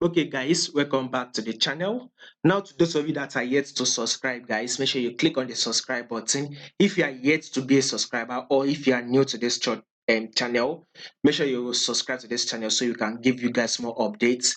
Okay guys, welcome back to the channel. Now to those of you that are yet to subscribe guys, make sure you click on the subscribe button. If you are yet to be a subscriber or if you are new to this channel, make sure you subscribe to this channel so you can give you guys more updates.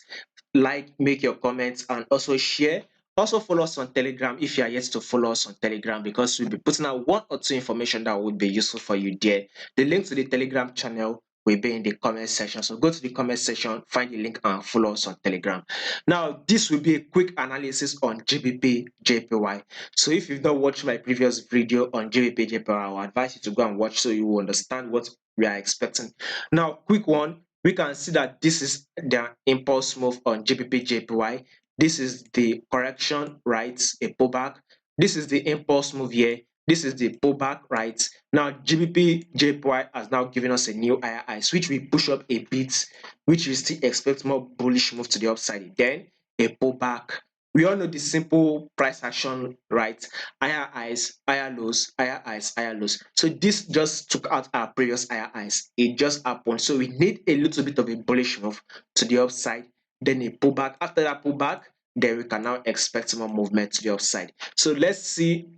Like, make your comments and also share. Also follow us on Telegram if you are yet to follow us on Telegram, because we'll be putting out one or two information that would be useful for you there. The link to the Telegram channel will be in the comment section. So go to the comment section, find the link and follow us on Telegram. Now, this will be a quick analysis on GBP JPY. So if you've not watched my previous video on GBP JPY, I will advise you to go and watch so you will understand what we are expecting. Now, quick one, we can see that this is the impulse move on GBP JPY. This is the correction, right? A pullback. This is the impulse move here. This is the pullback, right? Now, GBP JPY has now given us a new higher highs, which we push up a bit, which we still expect more bullish move to the upside. Then a pullback. We all know the simple price action, right? Higher highs, higher lows, higher highs, higher lows. So this just took out our previous higher highs. It just happened. So we need a little bit of a bullish move to the upside, then a pullback. After that pullback, then we can now expect more movement to the upside. So let's see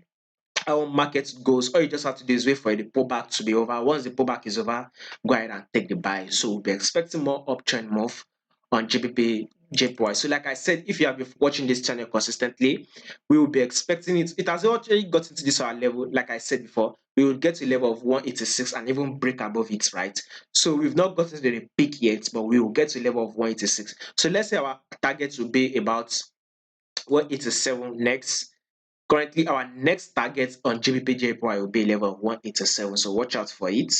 how market goes. All you just have to do is wait for the pullback to be over. Once the pullback is over, go ahead and take the buy. So we'll be expecting more uptrend move on GBP JPY. So like I said, if you have been watching this channel consistently, we will be expecting it. It has already gotten to this our level. Like I said before, we will get to a level of 186 and even break above it, right? So we've not gotten to the peak yet, but we will get to a level of 186. So let's say our target will be about 187 next. Currently, our next target on GBP JPY will be a level of 187. So watch out for it.